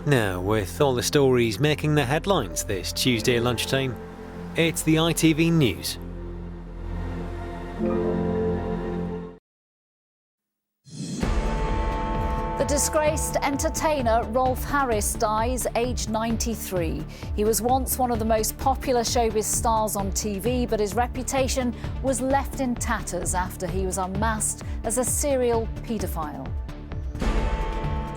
Now, with all the stories making the headlines this Tuesday lunchtime, it's the ITV News. The disgraced entertainer Rolf Harris dies aged 93. He was once one of the most popular showbiz stars on TV, but his reputation was left in tatters after he was unmasked as a serial paedophile.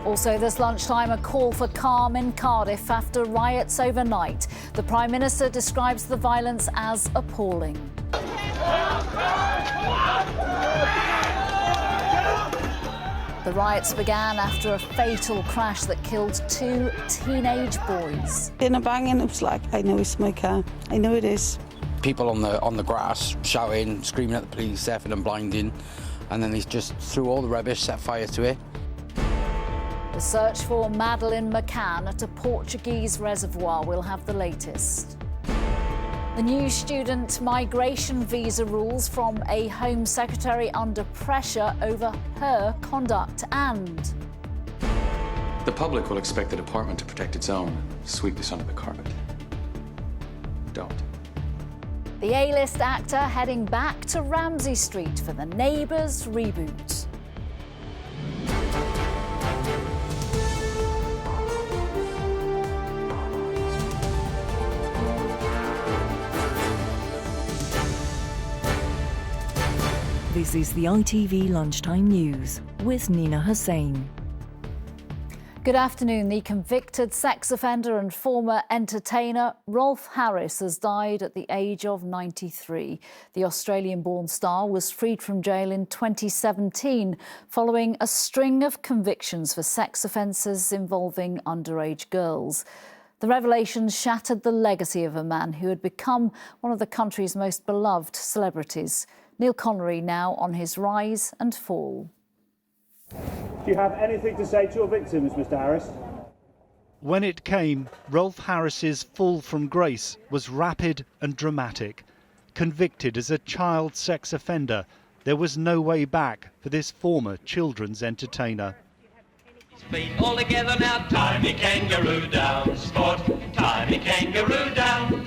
Also this lunchtime, a call for calm in Cardiff after riots overnight. The Prime Minister describes the violence as appalling. The riots began after a fatal crash that killed 2 teenage boys. In a banging, it was like, I know it's my car. I know it is. People on the grass shouting, screaming at the police, effing and blinding, and then they just threw all the rubbish, set fire to it. The search for Madeleine McCann at a Portuguese reservoir will have the latest. The new student migration visa rules from a Home Secretary under pressure over her conduct, and the public will expect the department to protect its own, sweep this under the carpet. Don't. the A-list actor heading back to Ramsay Street for the Neighbours reboot. This is the ITV Lunchtime News with Nina Hossain. Good afternoon. The convicted sex offender and former entertainer Rolf Harris has died at the age of 93. The Australian-born star was freed from jail in 2017 following a string of convictions for sex offences involving underage girls. The revelations shattered the legacy of a man who had become one of the country's most beloved celebrities. Neil Connery now on his rise and fall. Do you have anything to say to your victims, Mr. Harris? When it came, Rolf Harris's fall from grace was rapid and dramatic. Convicted as a child sex offender, there was no way back for this former children's entertainer. Feet all together now, tie me kangaroo down, sport, tie me kangaroo down.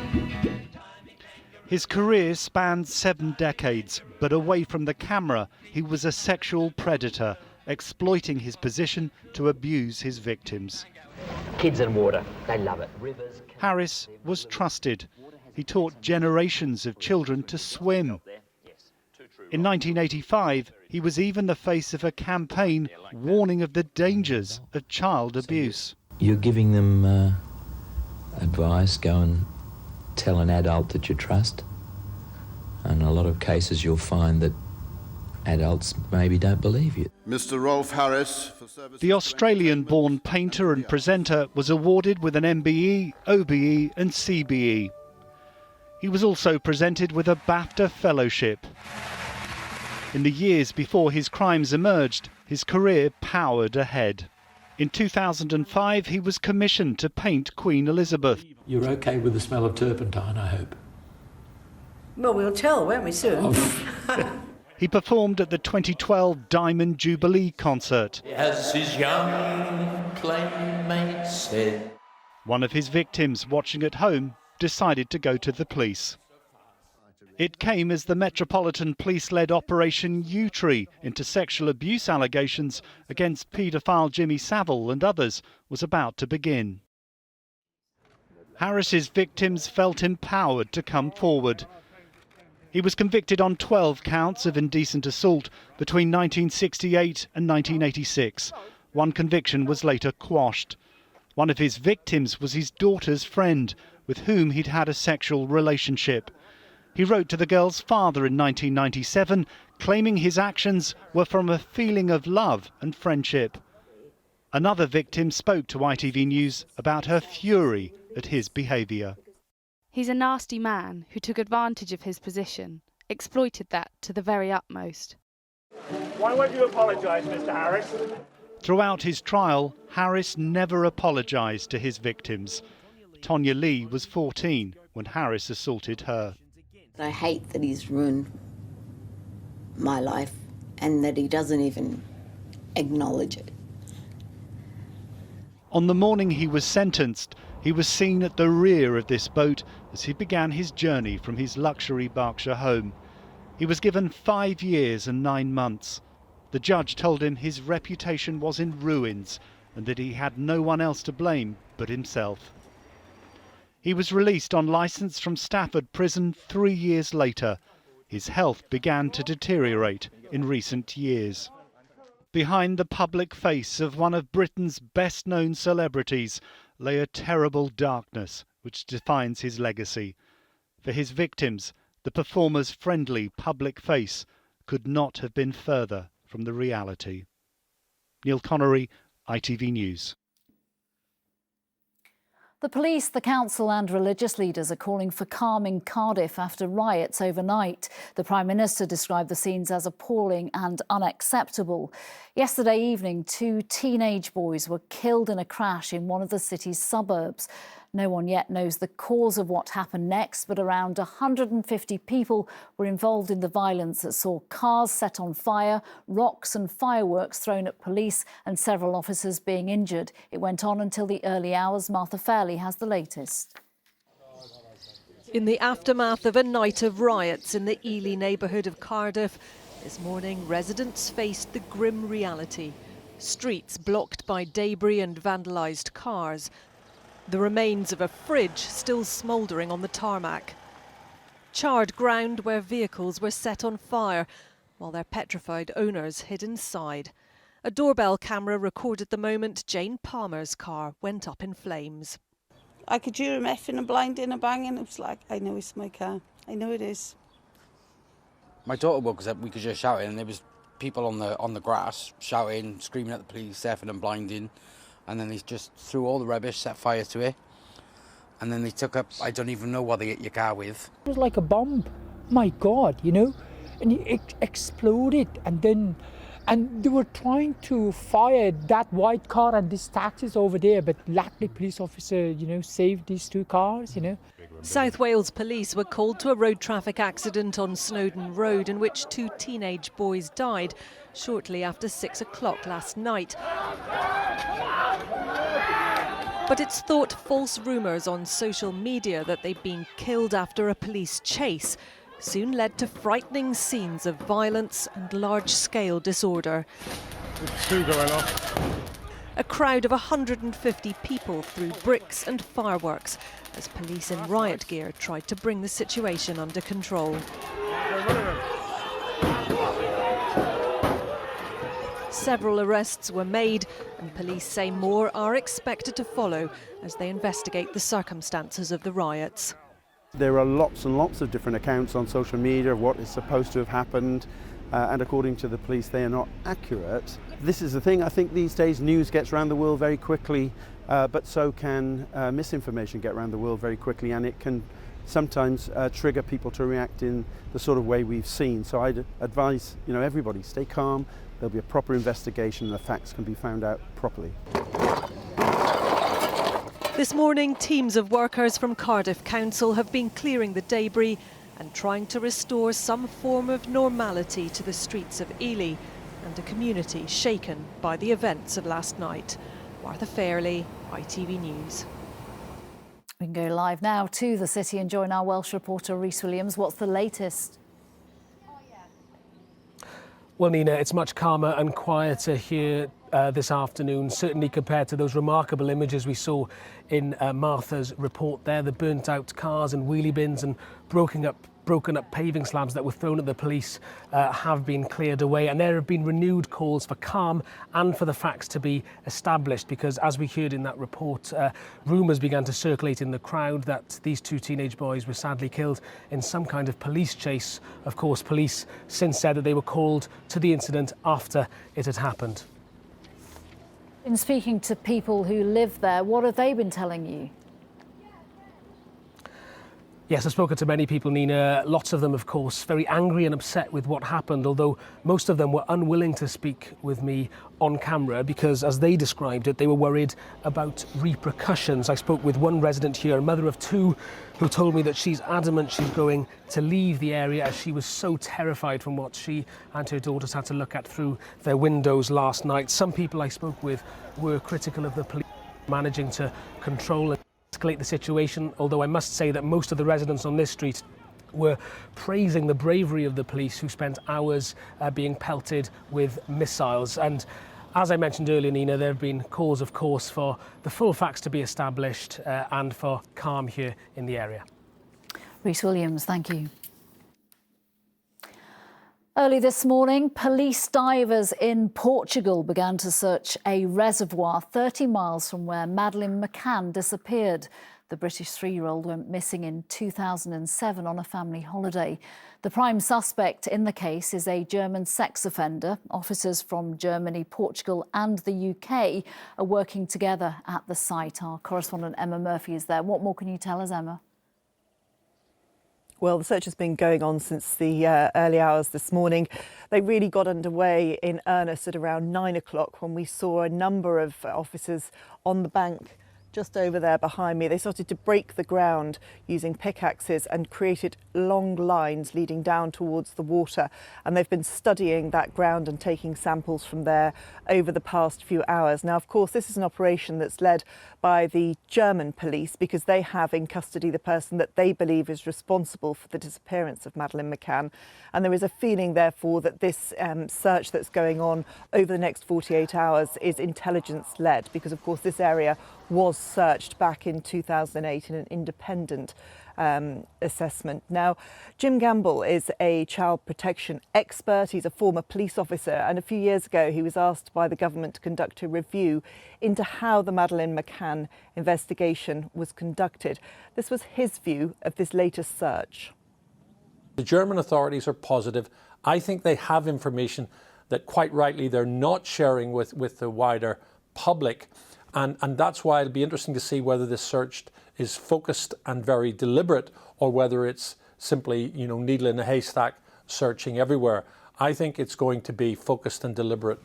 His career spanned 7 decades, but away from the camera, he was a sexual predator, exploiting his position to abuse his victims. Kids and water, they love it. Rivers. Harris was trusted. He taught generations of children to swim. In 1985, he was even the face of a campaign warning of the dangers of child abuse. You're giving them advice, go and tell an adult that you trust. And in a lot of cases you'll find that adults maybe don't believe you. Mr. Rolf Harris. The Australian-born painter and presenter was awarded with an MBE, OBE and CBE. He was also presented with a BAFTA Fellowship. In the years before his crimes emerged, his career powered ahead. In 2005, he was commissioned to paint Queen Elizabeth. You're okay with the smell of turpentine, I hope? Well, we'll tell, won't we, soon? He performed at the 2012 Diamond Jubilee concert. As his young playmate said. One of his victims, watching at home, decided to go to the police. It came as the Metropolitan Police led Operation U-Tree into sexual abuse allegations against paedophile Jimmy Savile and others was about to begin. Harris's victims felt empowered to come forward. He was convicted on 12 counts of indecent assault between 1968 and 1986. One conviction was later quashed. One of his victims was his daughter's friend, with whom he'd had a sexual relationship. He wrote to the girl's father in 1997, claiming his actions were from a feeling of love and friendship. Another victim spoke to ITV News about her fury at his behaviour. He's a nasty man who took advantage of his position, exploited that to the very utmost. Why won't you apologise, Mr. Harris? Throughout his trial, Harris never apologised to his victims. Tonya Lee was 14 when Harris assaulted her. I hate that he's ruined my life and that he doesn't even acknowledge it. On the morning he was sentenced, he was seen at the rear of this boat as he began his journey from his luxury Berkshire home. He was given 5 years and 9 months. The judge told him his reputation was in ruins and that he had no one else to blame but himself. He was released on licence from Stafford Prison 3 years later. His health began to deteriorate in recent years. Behind the public face of one of Britain's best-known celebrities lay a terrible darkness which defines his legacy. For his victims, the performer's friendly public face could not have been further from the reality. Neil Connery, ITV News. The police, the council and religious leaders are calling for calm in Cardiff after riots overnight. The Prime Minister described the scenes as appalling and unacceptable. Yesterday evening, 2 teenage boys were killed in a crash in one of the city's suburbs. No one yet knows the cause of what happened next, but around 150 people were involved in the violence that saw cars set on fire, rocks and fireworks thrown at police and several officers being injured. It went on until the early hours. Martha Fairley has the latest. In the aftermath of a night of riots in the Ely neighbourhood of Cardiff, this morning residents faced the grim reality. Streets blocked by debris and vandalised cars. The remains of a fridge still smouldering on the tarmac. Charred ground where vehicles were set on fire, while their petrified owners hid inside. A doorbell camera recorded the moment Jane Palmer's car went up in flames. I could hear him effing and blinding and banging. It was like, I know it's my car. I know it is. My daughter woke up, we could just shout, and there was people on the grass shouting, screaming at the police, effing and blinding. And then they just threw all the rubbish, set fire to it. And then they took up, I don't even know what they hit your car with. It was like a bomb. My God, you know. And it exploded. And they were trying to fire that white car and these taxis over there. But luckily, police officer, saved these 2 cars, South Wales police were called to a road traffic accident on Snowdon Road in which 2 teenage boys died shortly after 6 o'clock last night. But it's thought false rumours on social media that they'd been killed after a police chase soon led to frightening scenes of violence and large-scale disorder. There's 2 going off. A crowd of 150 people threw bricks and fireworks as police in riot gear tried to bring the situation under control. Several arrests were made, and police say more are expected to follow as they investigate the circumstances of the riots. There are lots and lots of different accounts on social media of what is supposed to have happened, and according to the police, they are not accurate. This is the thing, I think these days news gets around the world very quickly, but so can misinformation get around the world very quickly, and it can sometimes trigger people to react in the sort of way we've seen. So I'd advise everybody, stay calm. There'll be a proper investigation and the facts can be found out properly. This morning, teams of workers from Cardiff Council have been clearing the debris and trying to restore some form of normality to the streets of Ely and a community shaken by the events of last night. Martha Fairley, ITV News. We can go live now to the city and join our Welsh reporter Rhys Williams. What's the latest? Well, Nina, it's much calmer and quieter here this afternoon, certainly compared to those remarkable images we saw in Martha's report there. The burnt out cars and wheelie bins and broken up paving slabs that were thrown at the police have been cleared away, and there have been renewed calls for calm and for the facts to be established, because as we heard in that report, rumours began to circulate in the crowd that these 2 teenage boys were sadly killed in some kind of police chase. Of course, police since said that they were called to the incident after it had happened. In speaking to people who live there, what have they been telling you? Yes, I've spoken to many people, Nina. Lots of them, of course, very angry and upset with what happened, although most of them were unwilling to speak with me on camera because, as they described it, they were worried about repercussions. I spoke with one resident here, a mother of 2, who told me that she's adamant she's going to leave the area as she was so terrified from what she and her daughters had to look at through their windows last night. Some people I spoke with were critical of the police. managing to control and escalate the situation, although I must say that most of the residents on this street were praising the bravery of the police, who spent hours being pelted with missiles. And as I mentioned earlier, Nina, there have been calls, of course, for the full facts to be established and for calm here in the area. Rhys Williams, thank you. Early this morning, police divers in Portugal began to search a reservoir 30 miles from where Madeleine McCann disappeared. The British 3-year-old went missing in 2007 on a family holiday. The prime suspect in the case is a German sex offender. Officers from Germany, Portugal and the UK are working together at the site. Our correspondent Emma Murphy is there. What more can you tell us, Emma? Well, the search has been going on since the early hours this morning. They really got underway in earnest at around 9 o'clock when we saw a number of officers on the bank just over there behind me. They started to break the ground using pickaxes and created long lines leading down towards the water. And they've been studying that ground and taking samples from there over the past few hours. Now, of course, this is an operation that's led by the German police because they have in custody the person that they believe is responsible for the disappearance of Madeleine McCann. And there is a feeling, therefore, that this search that's going on over the next 48 hours is intelligence-led because, of course, this area was searched back in 2008 in an independent assessment. Now, Jim Gamble is a child protection expert. He's a former police officer, and a few years ago he was asked by the government to conduct a review into how the Madeleine McCann investigation was conducted. This was his view of this latest search. The German authorities are positive. I think they have information that quite rightly they're not sharing with the wider public. And that's why it'll be interesting to see whether this search is focused and very deliberate or whether it's simply, needle in a haystack searching everywhere. I think it's going to be focused and deliberate.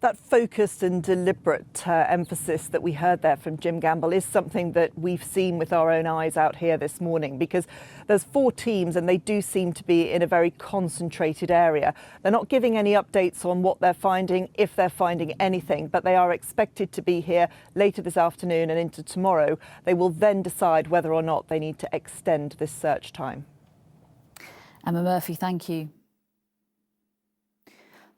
That focused and deliberate emphasis that we heard there from Jim Gamble is something that we've seen with our own eyes out here this morning because there's 4 teams and they do seem to be in a very concentrated area. They're not giving any updates on what they're finding, if they're finding anything, but they are expected to be here later this afternoon and into tomorrow. They will then decide whether or not they need to extend this search time. Emma Murphy, thank you.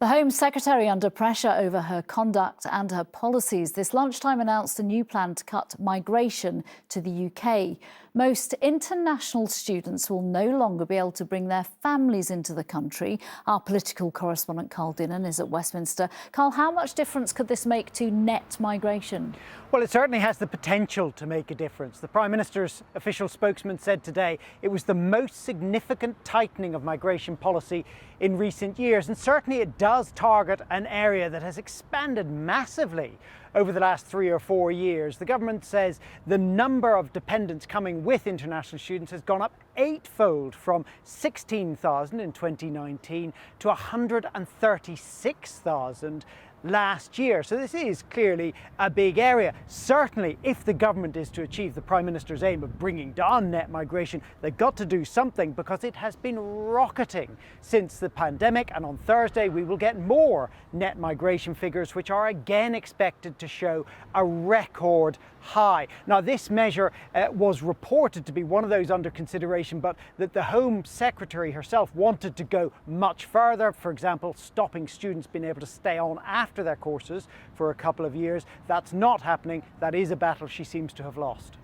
The Home Secretary under pressure over her conduct and her policies this lunchtime announced a new plan to cut migration to the UK. Most international students will no longer be able to bring their families into the country. Our political correspondent Carl Dinnan is at Westminster. Carl, how much difference could this make to net migration? Well, it certainly has the potential to make a difference. The Prime Minister's official spokesman said today it was the most significant tightening of migration policy in recent years, and certainly it does target an area that has expanded massively over the last 3 or 4 years. The government says the number of dependents coming with international students has gone up 8-fold from 16,000 in 2019 to 136,000 last year. So this is clearly a big area. Certainly, if the government is to achieve the Prime Minister's aim of bringing down net migration, they've got to do something because it has been rocketing since the pandemic. And on Thursday, we will get more net migration figures, which are again expected to show a record high. Now, this measure was reported to be one of those under consideration, but that the Home Secretary herself wanted to go much further. For example, stopping students being able to stay on after their courses for a couple of years. That's not happening. That is a battle she seems to have lost.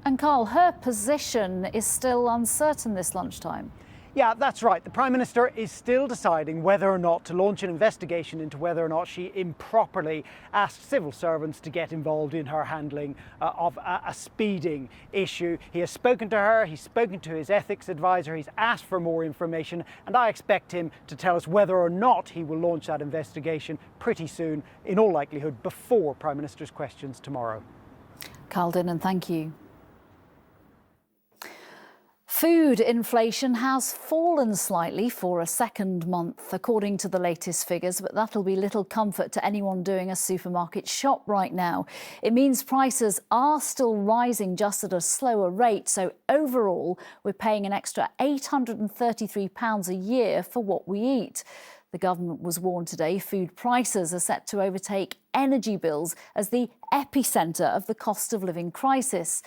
And Carl, her position is still uncertain this lunchtime. Yeah, that's right. The Prime Minister is still deciding whether or not to launch an investigation into whether or not she improperly asked civil servants to get involved in her handling of a speeding issue. He has spoken to her, he's spoken to his ethics advisor, he's asked for more information, and I expect him to tell us whether or not he will launch that investigation pretty soon, in all likelihood before Prime Minister's questions tomorrow. Carl Dinnan, thank you. Food inflation has fallen slightly for a second month, according to the latest figures, but that'll be little comfort to anyone doing a supermarket shop right now. It means prices are still rising, just at a slower rate, so overall we're paying an extra £833 a year for what we eat. The government was warned today food prices are set to overtake energy bills as the epicentre of the cost of living crisis.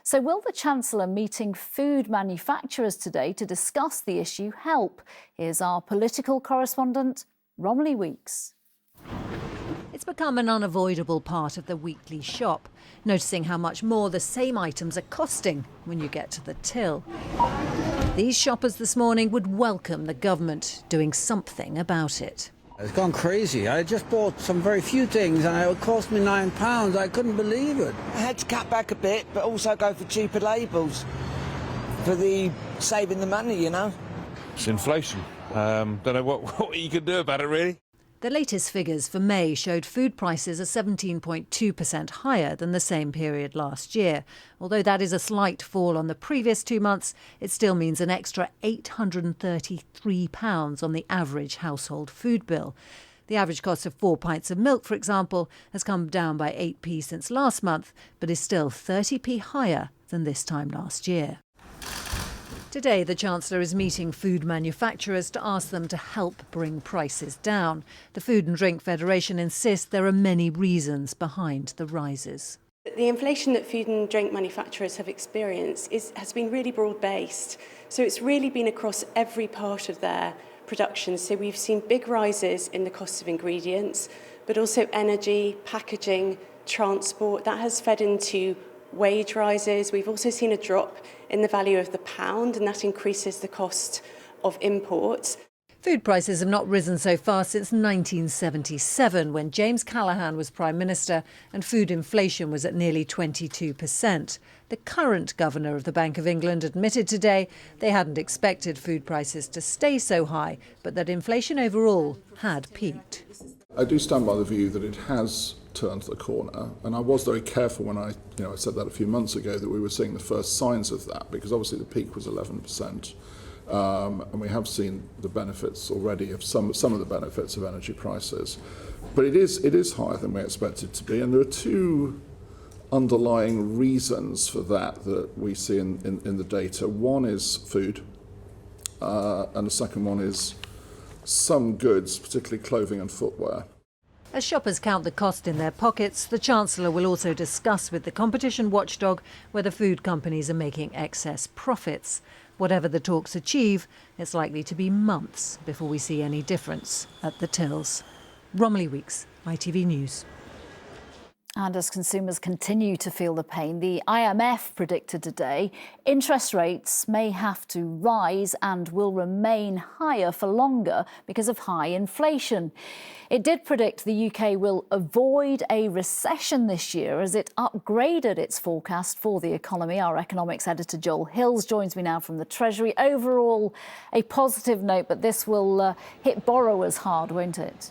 So will the Chancellor meeting food manufacturers today to discuss the issue help? Here's our political correspondent, Romilly Weeks. It's become an unavoidable part of the weekly shop, noticing how much more the same items are costing when you get to the till. These shoppers this morning would welcome the government doing something about it. It's gone crazy. I just bought some very few things and it cost me £9. I couldn't believe it. I had to cut back a bit, but also go for cheaper labels for the saving the money, you know. It's inflation. Don't know what you can do about it, really. The latest figures for May showed food prices are 17.2% higher than the same period last year. Although that is a slight fall on the previous 2 months, it still means an extra £833 on the average household food bill. The average cost of 4 pints of milk, for example, has come down by 8p since last month, but is still 30p higher than this time last year. Today, the Chancellor is meeting food manufacturers to ask them to help bring prices down. The Food and Drink Federation insists there are many reasons behind the rises. The inflation that food and drink manufacturers have experienced has been really broad-based. So it's really been across every part of their production. So we've seen big rises in the cost of ingredients, but also energy, packaging, transport. That has fed into wage rises. We've also seen a drop in the value of the pound, and that increases the cost of imports. Food prices have not risen so far since 1977, when James Callaghan was Prime Minister and food inflation was at nearly 22%. The current Governor of the Bank of England admitted today they hadn't expected food prices to stay so high, but that inflation overall had peaked. I do stand by the view that it has turned the corner, and I was very careful when I said that a few months ago, that we were seeing the first signs of that, because obviously the peak was 11%, and we have seen the benefits already of some of the benefits of energy prices, but it is higher than we expected to be, and there are two underlying reasons for that we see in the data. One is food, and the second one is some goods, particularly clothing and footwear. As shoppers count the cost in their pockets, the Chancellor will also discuss with the competition watchdog whether food companies are making excess profits. Whatever the talks achieve, it's likely to be months before we see any difference at the tills. Romilly Weeks, ITV News. And as consumers continue to feel the pain, the IMF predicted today interest rates may have to rise and will remain higher for longer because of high inflation. It did predict the UK will avoid a recession this year as it upgraded its forecast for the economy. Our economics editor Joel Hills joins me now from the Treasury. Overall, a positive note, but this will hit borrowers hard, won't it?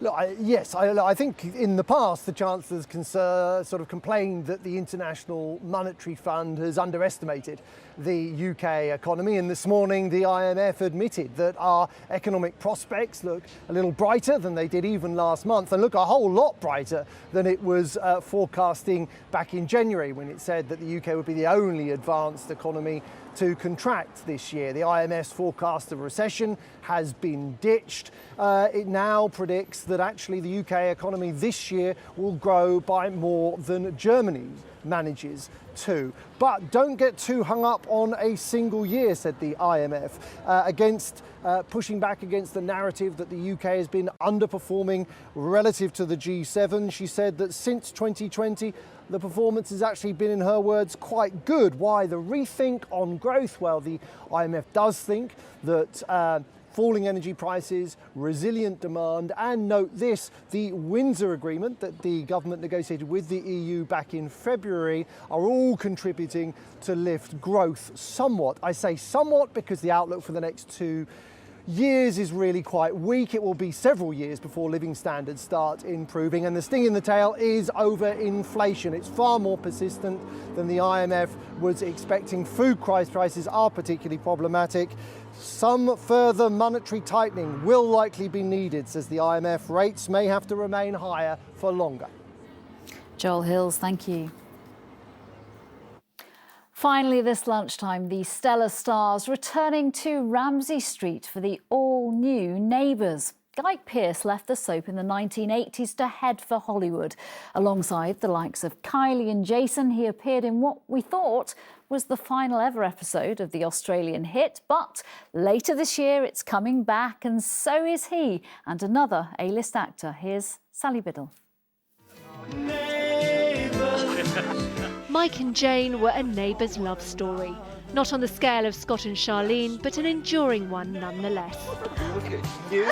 Look, I think in the past the Chancellor's sort of complained that the International Monetary Fund has underestimated the UK economy, and this morning the IMF admitted that our economic prospects look a little brighter than they did even last month, and look a whole lot brighter than it was forecasting back in January, when it said that the UK would be the only advanced economy to contract this year. The IMF's forecast of recession has been ditched. It now predicts that actually the UK economy this year will grow by more than Germany manages to. But don't get too hung up on a single year, said the IMF, pushing back against the narrative that the UK has been underperforming relative to the G7. She said that since 2020, the performance has actually been, in her words, quite good. Why the rethink on growth? Well, the IMF does think that falling energy prices, resilient demand, and note this, the Windsor Agreement that the government negotiated with the EU back in February are all contributing to lift growth somewhat. I say somewhat because the outlook for the next 2 years is really quite weak. It will be several years before living standards start improving, and the sting in the tail is over inflation. It's far more persistent than the IMF was expecting. Food prices are particularly problematic. Some further monetary tightening will likely be needed, says the IMF. Rates may have to remain higher for longer. Joel Hills, thank you. Finally, this lunchtime, the Stellar stars returning to Ramsay Street for the all-new Neighbours. Guy Pearce left the soap in the 1980s to head for Hollywood. Alongside the likes of Kylie and Jason, he appeared in what we thought was the final ever episode of the Australian hit. But later this year, it's coming back, and so is he and another A-list actor. Here's Sally Biddle. Mike and Jane were a neighbours love story. Not on the scale of Scott and Charlene, but an enduring one nonetheless. Look at you!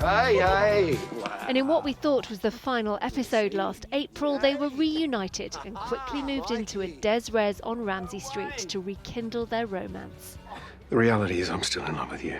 Hey! And in what we thought was the final episode last April, they were reunited and quickly moved into a Des Res on Ramsay Street to rekindle their romance. The reality is I'm still in love with you.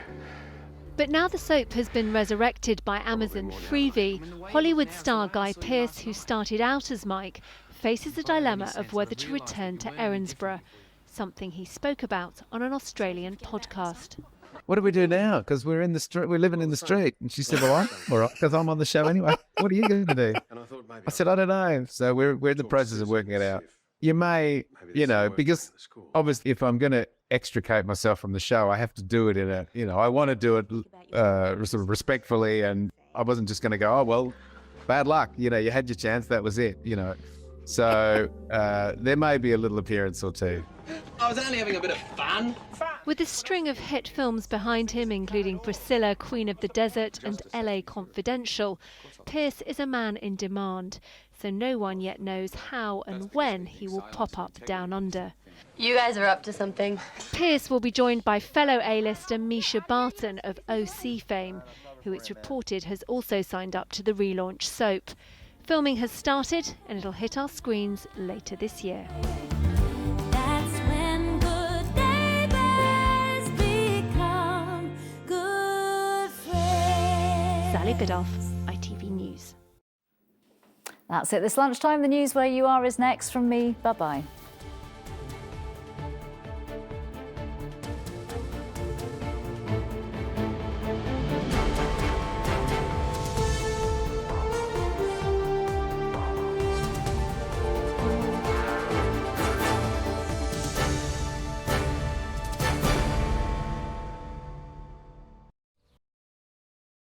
But now the soap has been resurrected by Amazon Freevee, Hollywood star Guy Pearce, who started out as Mike, faces a dilemma of whether to return to Erinsborough, something he spoke about on an Australian podcast. What do we do now? Because we're in the street, we're living in the street. And she said, well, I'm all right, because I'm on the show anyway. What are you going to do? I said, I don't know. So we're in the process of working it out. You may, because obviously if I'm going to extricate myself from the show, I have to do it in a, I want to do it sort of respectfully. And I wasn't just going to go, oh, well, bad luck. You had your chance. That was it, So there may be a little appearance or two. I was only having a bit of fun. With a string of hit films behind him, including Priscilla, Queen of the Desert and LA Confidential, Pearce is a man in demand, so no one yet knows how and when he will pop up down under. You guys are up to something. Pearce will be joined by fellow A-lister Misha Barton of OC fame, who it's reported has also signed up to the relaunch soap. Filming has started and it'll hit our screens later this year. Sally Biddle, ITV News. That's it this lunchtime. The news where you are is next from me. Bye-bye.